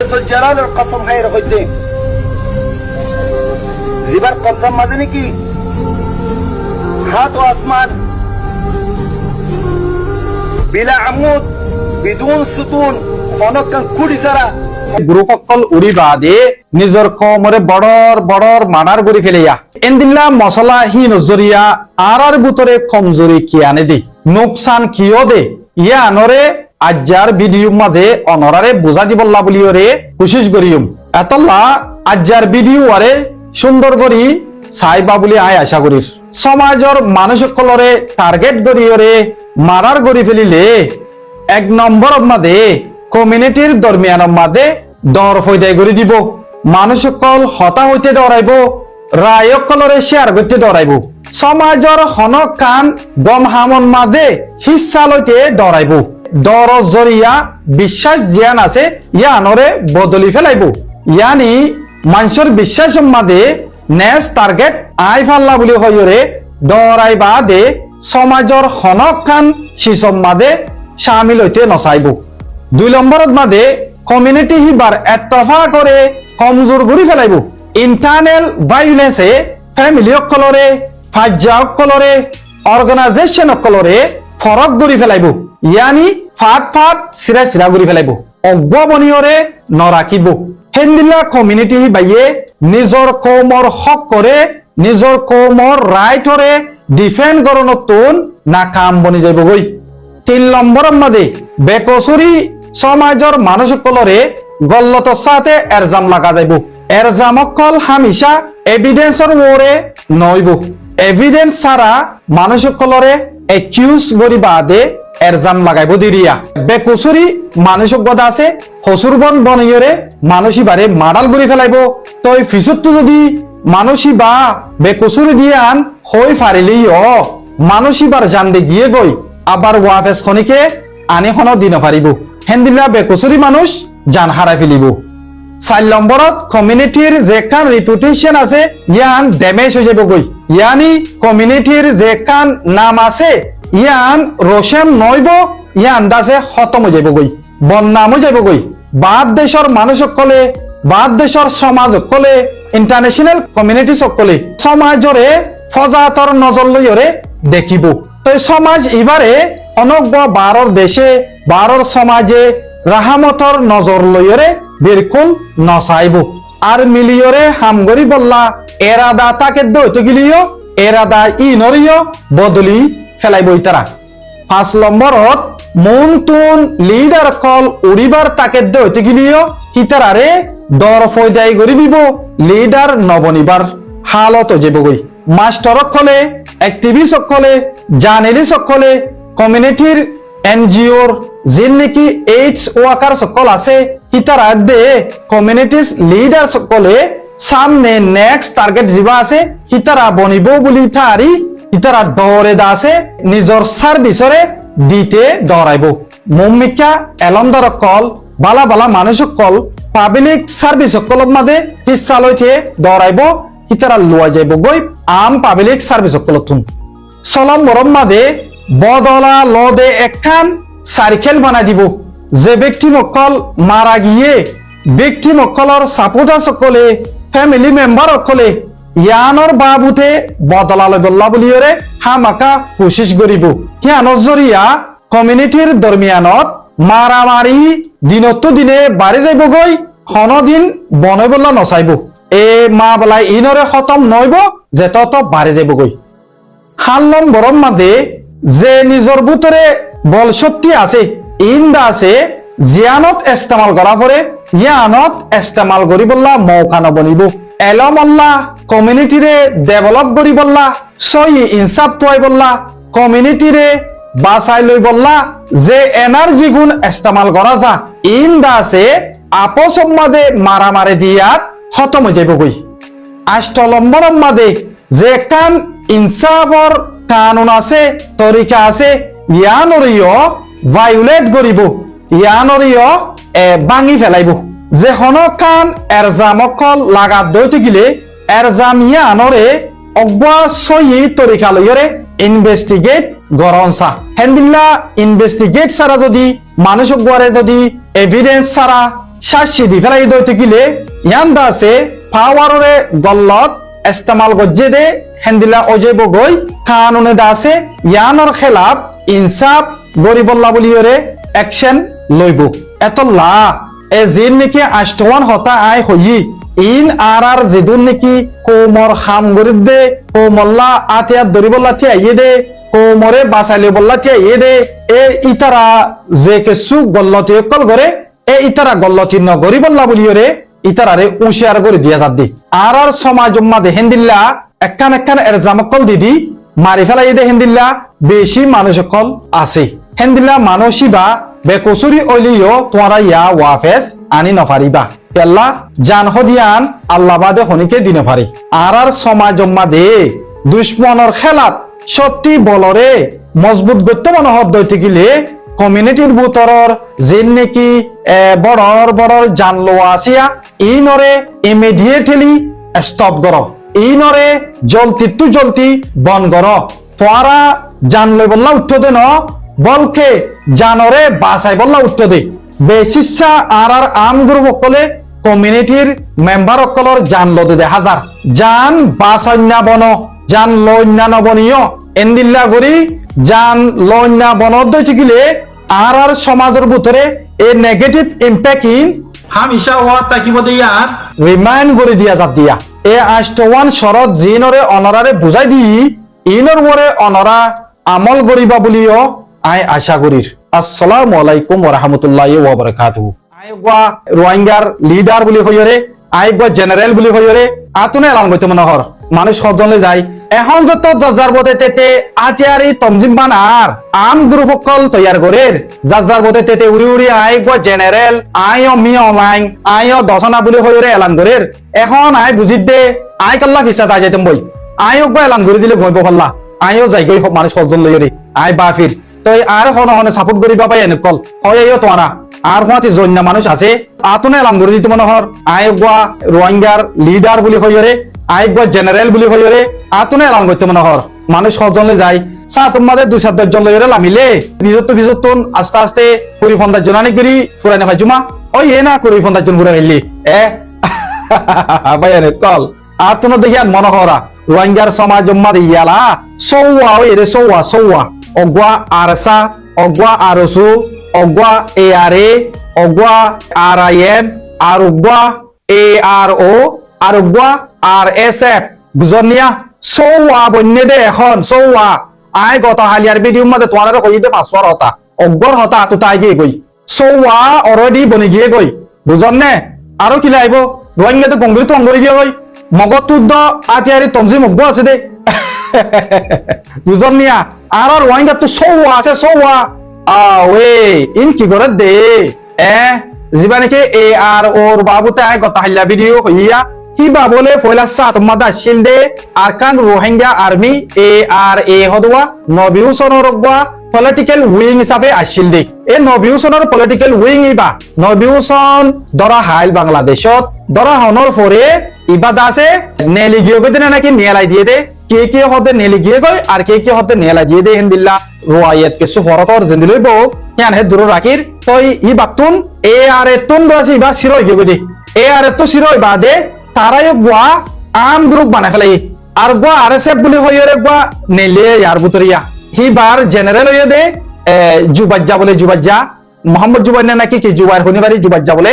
জুলজালালের কসম হায় হইতে জিবার কসম মানে নাকি হাত ও আসমান বিলা আমুদ বিদুন সুতুন খনকান কুড়ি ছাড়া গুরুসকল উড়ি বাদে নিজর কমরে বড়র মানার গড়ি ফেলিয়া এন্দিল্লা মশলা হি নজরিয়া আর বুতরে কমজোরি কি আনে দে নোকসান কিও দে ইয়া আনরে আজ্জার ভিডিও মাঝে অনরারে বুঝা দিবল্লা বলিওরে কোশিশ করিম এতল্লা আজ্জার ভিডিও আরে সুন্দর করি চাইবা বলি আয় আশা করির সমাজর মানুষসকলরে টার্গেট করিওরে মারার গড়ি ফেলিলে এক নম্বর মাঝে কমিউনিটির দরমিয়ানের মাঝে দর ফয়দাই করে দিব মানুষসকল হতা হইতে ডরাইব রায়কলরে শেয়ার করতে ডরাইব সমাজর হনক কান গম হামন মাঝে হিস্সা লইতে ডরাইব দর জরিয়া বিশ্বাস জিয়ান আছে ইয়ানরে বদলি ফেলাইব ইয়ানি মানুষের বিশ্বাস মাঝে নেস টার্গেট আই ফাল্লা বলি হইরে ডরাইবা দে সমাজর হনক কান শিসম মাঝে শামিল হইতে নচাইব দুই নম্বরত মাঝে কমিউনিটি হিবার এতফা করে কমজোর করে ফেলাইব ইন্টারনাল ভায়োলেন্সে ফ্যামিলি অকলরে ফাজ্জা অকলরে অর্গানাইজেশন অকলরে ফরক করে ফেলাইব ইয়ানি ফাট সিরা করে ফেলাইব অজ্ঞবনীয়রে নরাখিব হেন্দিলা কমিউনিটি বাইয়ে নিজর কৌমর হক করে নিজর কৌমর রাইটরে ডিফেন্ড করনতুন না কাম বনি যাইব গই তিন নম্বরের মাঝে বেকসুরি সমাজর মানুষসকলরে গল্লত সাথে এরজাম লাগা যাইব এরজাম অকল হামিশা এভিডেন্সর ওরে নইব এভিডেন্স ছাড়া মানুষসকলরে একিউজ করি বাদে এরজাম লাগাইব দিরিয়া বেকসুরি মানুষক গদা আছে হসুরবন বনিয়রে মানুষই বারে মাডাল করে ফেলাইব তই ফিসুরটো যদি মানুষই বা বেকসুরি দিয়ে আন হই ফারিলেই মানুষই বার জানতে গিয়ে গই আবার ওয়াফেস খনিকে আনি হন দিন পারিব হেন্দিলা বেকসুরি মানুষ জান হারাই ফেলিব 4 নম্বরত কমিউনিটির যে কান রিপুটেশন আছে ইয়ান ড্যামেজ হয়ে যাব গই ইয়ানি কমিউনিটির যে কান নাম আছে ইয়ান রোশেম নইব ইয়ান দাসে খতম হয়ে যাব গই বদনাম হয়ে যাব গই বাদ দেশর মানুষ সকলে বাদ দেশর সমাজ সকলে ইন্টারন্যাশনাল কমিউনিটি সকলে সমাজরে ফজাতর নজর লইরে দেখিব তো সমাজ এবারে অনগ্ব বারর দেশে বারর সমাজে রাহামতর নজর লইরে বিরকুল নসাইব আর মিলিয়রে হামগরি বললা এরাদা তাকে দইতে গিলিও এরাদা ইনরিও বদলি ফেলাইব তারা 5 নম্বরত মন তুন লিডার কল উড়িবার তাকে দইতে গিলিও হিতারারে দর ফয়দাই করে দিব লিডার নবনিবার হালত যেবগই মাস্টার সকলে অ্যাক্টিভিস্ট সকলে জার্নালিস্ট সকলে কমিউনিটির এনজিওর যিন নেকি এইডস ওয়ার্কার সকল আছে হিতারা দে কমিউনিটিস লিডার সকলে সামনে নেক্সট টার্গেট জিবা আছে হিতারা বনিব বলি থারি হিতারা দরে দাসে নিজর সার্ভিসরে দিতে ডরাইব মমিকা এলমদার কল বালা বালা মানুষ সকল পাবলিক সার্ভিস সকল মাঝে হিস্সা লইতে ডরাইব হিতারা লুয়া যাইব গই আম পাবলিক সার্ভিস সকল তুন সলম বরম মাঝে বদলা লদে একখান সাইকেল বানাই দিব যে ব্যক্তি মকল মারা গিয়ে ব্যক্তি মকলর সাপোর্টার সকলে ফ্যামিলি মেম্বার সকলে ইয়ানর বাবুতে বদলা লবল্লা বলিয়রে হামাকা কোশিশ করিব ইয়ানর জরিয়া কমিউনিটির দরমিয়ানত মারামারি দিনত দিনে বাড়ি যাইব গই হনদিন বনই বল্লা নচাইব এ মা বলাই ইনরে খতম নইব যে তত বাড়ি যাইব গই 7 নম্বরের মাঝে যে নিজর ভিতরে বল শক্তি আছে ইন্দা আছে জিয়ানত ইস্তেমাল করা পরে ইয়ানত ইস্তেমাল করি বললা মৌকা নবনিব এলম আল্লাহ কমিউনিটিরে ডেভেলপ করি বললা সই ইনসাফ তোয়াই বললা কমিউনিটিরে বাঁচাই লই বললা যে এনার্জি গুণ ইস্তেমাল করা যা ইন্দা আছে আপস মাঝে মারামারি দিয়াত খতম হয়ে যাইব গই 8 নম্বরের মাঝে যে কান ইনসাফর কানুন আছে তরিকা আছে ইয়ানরিও ভায়োলেট করিব ইয়ানরিও ভাঙি ফেলাইব যে হনকান এরজামকল লাগাত দইতে গিলে এরজাম ইয়ানরে অগবা সই তরিকা লইরে ইনভেস্টিগেট গরনসা হেন্দিল্লা ইনভেস্টিগেট সারা যদি মানুষ গরে যদি এভিডেন্স সারা শাসি দি ফেলাই দইতে গিলে ইয়ান দাসে পাওয়ারে গল্লত ইস্তেমাল গজ্জে দে হেন্দিলা অজেব গই কানুনে দাসে ইয়ানর খেলাফ ইনসাফ গরিবল্লা বলিয়রে অ্যাকশন লইব এতলা এ জিন নাকি আষ্টওয়ান হতা আই হই ইন আর যেদুন নাকি কোমর হাম গরিব দে কোমল্লা আতিয়া দরিবল্লা থি আইয়ে দে কোমরে বাসাইলে বল্লা থি আইয়ে দে এ ইতারা যে কেসু গল্লতি কল করে এ ইতারা গল্লতি ন গরিবল্লা বলিয়রে ইতারারে উশিয়ার করে দিয়া যাদ্দি আর সমাজ উম্মাদে হেন্দিল্লা একখান একখান এর জামকল দিদি মারি ফেলাই দে হেন্দিল্লা বেশি মানুষকল আছে হেন্দিল্লা মানসিবা বেকসুরি অলিও তোমরা ইয়া ওয়াফেস আনি নফারিবা কেল্লা জান হদিয়ান আল্লাহ বাদে হনিকে দিনে পারি আর সমাজ উম্মাদে দুশ্মনের খেলাত সত্যি বলরে মজবুত গত্য মনোহর দইতে গিলে কমিউনিটির ভিতরর যেন নাকি বড়র জানলো আসিয়া ইনরে ইমিডিয়েটলি স্টপ কর ইনরে জলতি বন কর তোরা জানলে বললা উঠতে দে ন বলকে জানরে বাসাই বললা উঠতে দে বেশিসা আর আম গ্রুপ সকলে কমিউনিটির মেম্বার সকলর জানলো দে হাজার জান বাসান্যা বন জান লন্যা নবনীয় এন্দিল্লা করি জান লন্যা বনদ দইতে গিলে আর সমাজের ভিতরে এই নেগেটিভ ইম্প্যাক্ট ইন হামিশা হওয়া তাকিব দিয়া রিমাইন্ড করে দিয়া যাত দিয়া এ আষ্টওয়ান শরৎ জিনরে অনরারে বুঝাই দি ইনর মরে অনরা আমল করিবা বলিও আই আশা করির আসসালামু আলাইকুম ওয়া রাহমাতুল্লাহি ওয়া বারাকাতুহু আই গয়া রোহিঙ্গার লিডার বলি হইরে আই গয়া জেনারেল বলি হইরে আতুনে এলান কইতে মনোহর মানুষ সজলে যায় এখন যত যার বদে তেতে আতিয়ারি তমজিম বানার আম গ্রুপ সকল তৈয়ার করে যার বদে তেতে উড়ি উড়ি আই গো জেনারেল আই মি অনলাইন আই দশনা বলি হইরে এলান করে এখন আই বুঝিত দে আই কাল্লা ফিসা তাই যেতাম বই আই গো এলান করে দিলে ভয় পাল্লা আইও যাই গই মানুষ সজন লইরে আই বাফির তই আর হন হন সাপোর্ট করিবা পাই এনেকল হয় তোরা আর হতে জন্য মানুষ আছে আতুনে এলান করে দিতে মনোহর আই গো রোহিঙ্গার লিডার বলি হইরে আই গো জেনারেল বলি হইরে আতুনে এলান করতে মনোহর মানুষ সজলে যায় চা তোমাদের 2-4 জন লইরে লামিলে বিজতন আস্তে আস্তে পরিফন্দার জনানি করি ফুরাইনা ভাইজুমা ওই এ না করি ফন্দার জন ঘুরে হইলি ভাইয়ারে কল আতুন দেখিয়া মনোহরা রোহিঙ্গার সমাজ উম্মাদ ইয়ালা সৌয়া ওই রে সৌয়া অগwa আরসা অগwa আরসু অগwa এআরএ অগwa আরআইএম আর অগwa এআরও আর অগwa আরএসএফ বুঝনিয়া সৌয়া বন্যে দে এখন সৌয়া আই গত হালিয়ার ভিডিও মধ্যে তোমার কইতে পাসওয়ার হতা অগর হতা তো তাই গিয়ে গই সৌয়া অলরেডি বনি গিয়ে গই বুঝনে আরো কি লাইব রোহিঙ্গা তো গঙ্গি তো অঙ্গরি গিয়ে গই মগতুদ্দ আতিয়ারি তমজি মগব আছে দে বুঝনিয়া আর রোহিঙ্গা তো সৌয়া আছে সৌয়া ওয়ে ইন কি করে দে জীবানিকে এ আর ওর বাবুতে আই গত হালিয়া ভিডিও হইয়া হিবা বলে ফয়লা সাত মাদা শিলদে Arkan Rohingya army ARA হদওয়া নবিউসনর রগবা political wing হিসাবে আসছিল দে এ নবিউসনর পলিটিক্যাল উইং ইবা নবিউসন দরা হাইল বাংলাদেশত দরা হনর পরে ইবা দাসে নেলি গিয়ে গদে নাকি নেলাই দিয়ে দে কে হতে নেলি গিয়ে গই আর কে হতে নেলাই দিয়ে দে হিন্দিল্লা রোয়ায়েত কে সুফরতর জিন্দিলই বক ইয়ান হে দূর রাখির তই ই বাক্তুন এআরএ তুন বাসি বা সিরই গিয়ে গদে এআরএ তো সিরই বাদে তারাই গোয়া আম গ্রুপ বানাই ফেলাই আর গোয়া আরএসএফ বলি হইরে গোয়া নেলে ইয়ার বুতরিয়া হিবার জেনারেল হইয়ে দে জুবাজ্জা বলে জুবাজ্জা মোহাম্মদ জুবাইনা নাকি কি জুবাইর হনিবারি জুবাজ্জা বলে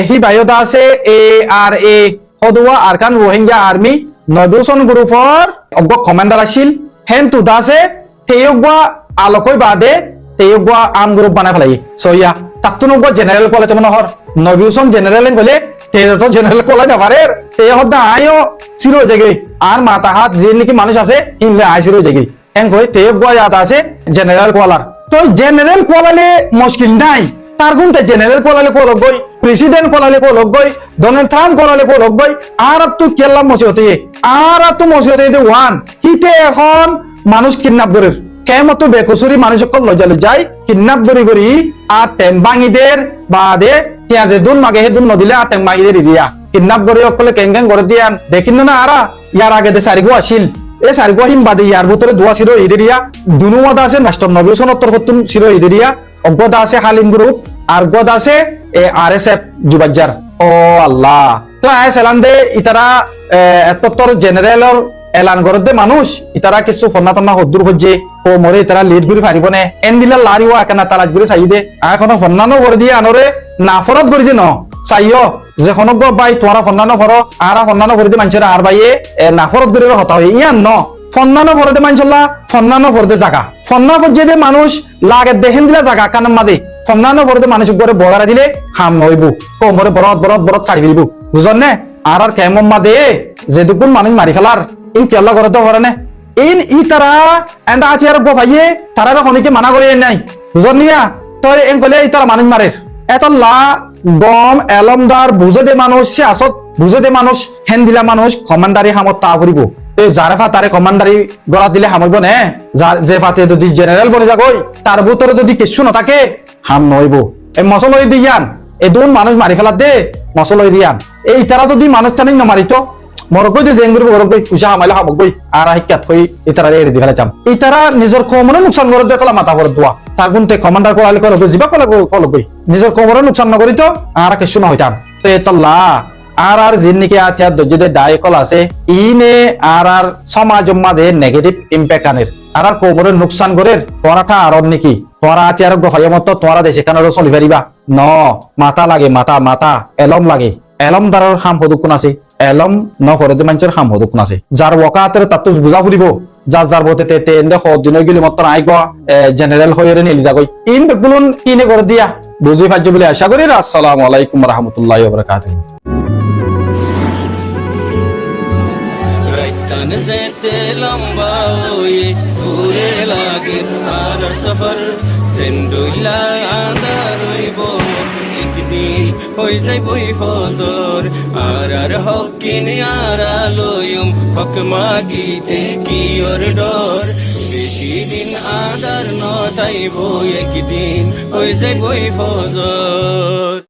হি বায়দা আছে এআরএ হদওয়া আরকান রোহিঙ্গা আর্মি নদুসন গ্রুপর অগ কমান্ডার আছিল হেন তু দাসে তেয়গা আলোকই বাদে তেয়গা আম গ্রুপ বানাই ফেলাই সইয়া তাকতুন গো জেনারেল কলে তো মনোহর নবিউসন জেনারেল বলে তো জেনারেল কলা না পারে তে হদা আইও সিরো জায়গায় আর মাথা হাত যে নাকি মানুষ আছে ইনলে আই সিরো জায়গায় এন কই তে গয়া যাতা আছে জেনারেল কলার তো জেনারেল কলালে মুশকিল নাই তার গুণতে জেনারেল কলালে কো লগই প্রেসিডেন্ট কলালে কো লগই ডোনাল্ড ট্রাম্প কলালে কো লগই আর তো কেলা মসিহতে আর তো মসিহতে দে ওয়ান হিতে এখন মানুষ কিডন্যাপ করে কেমতো বেকসুরি মানুষ সকল লজালে যায় কিডন্যাপ করি আর টেম্বাঙ্গিদের বাদে তিয়া যে দুন মাগে হে দুন নদিলে আর টেম্বাঙ্গিদের দিয়া কিডন্যাপ করে অকলে কেঙ্গেন করে দিয়ান দেখিন না আরা ইয়ার আগে দে সারিগো আসিল এ সারিগো হিম বাদে ইয়ার ভিতরে দুয়া সিরো ইদেরিয়া দুনুমাদা আছে মাস্টার নবী সনত্তর হতুন সিরো ইদেরিয়া অজ্ঞতা আছে হালিম গ্রুপ আর গদ আছে RSF জুবাজ্জার ও আল্লাহ তো আয় সালাম দে ইতারা এতত্তর জেনারেলর এলান করত দে মানুষ ইতারা কিছু ফন্না তন্না হদ্দুর হচ্ছে ও মরে ইতারা লিড করে পারিব নে এন দিলা লারিও একানা তালাজ করে চাই দে এখনো ফন্নানো করে দিয়ে আনরে নাফরত করে দি ন চাইও যে খনক বাই তোরা ফন্নানো করো আর ফন্নানো করে দি মানুষের আর বাইয়ে নাফরত করে হতা হয় ইয়ান ন ফন্নানো করে দে মানুষল্লা ফন্নানো করে দে জাগা ফন্না পর্যায়ে যে মানুষ লাগে দেখেন দিলা জাগা কানাম মাদে ফন্নানো করে দে মানুষ উপরে বড়া দিলে হাম নইব কোমরে বরত বরত বরত ছাড়ি ফেলবো বুঝল নে আর কেমন মাদে যে দুগুণ মানুষ মারি ফেলার ইন কেলা করে তো হরে নে ইন ই তারা এন্ডা আছি আর ভাইয়ে তারা খনিকে মানা করে নাই বুঝল নিয়া তোর এন কলে ই তারা মানুষ মারে এত লা গম এলমদার বুঝে দে মানুষ সে আসত বুঝে দে মানুষ হেন দিলা মানুষ কমান্ডারি হামত তা করিব যারে ফা তারে কমান্ডারি গলা দিলে হামইব নে যে ফাতে যদি জেনারেল বনে যাগই তার ভিতরে যদি কিছু না থাকে হাম নইব এই মসলই দিয়ান এই দুন মানুষ মারি ফেলা দে মসলই দিয়ান এই তারা যদি মানুষ টানি না মারিতো মরকই যে জেঙ্গুর মরকই পয়সা আমাইলা হামগই আর হিকাত হই ইতারা এড়ি দি ফেলাইতাম ইতারা নিজের কোমরে নুকসান করে দে কলা মাথা করে দোয়া তার গুনতে কমান্ডার করালে কলব জিবা কলবই নিজের কোমরে নুকসান না করিতো আর কিছু না হইতাম তো এতল্লা আর জিন্নিকে আতিয়া দজ্জে দায় কল আছে ইনে আর সমাজ মাঝে নেগেটিভ ইম্প্যাক্ট আনের আর কোমরের নুকসান করে তোরাটা আর নাকি তোরা আতি আর গফাইয়া মতো তোরা দেশে কেন চলি পারিবা ন মাথা লাগে মাথা মাথা এলম লাগে এলম দ্বারার খাম হদুকুন আছে এলম ন হরদে মানুষের খাম হদুকুন আছে যার ওকাতের তাত বুঝা ফুরিব যার যার বতে তে এন্ডে দিন গেলে মত আইব জেনারেল হয়ে নিলি যাগই ইন বেগুলুন কিনে করে দিয়া বুঝি পাচ্ছ বলে আশা করি আসসালামু আলাইকুম রহমতুল্লাহি ওয়া বারাকাতুহু तन जेते लंबा ये पूरे लागे आर सफर जिंदुला आंदारई बो एक दिन होई जाय বই ফজর আর হকিন আর আলোয়ুম হক মাগিতে কি ওর ডর বেশি দিন আদার নটাইব একদিন হই যাই বই ফজর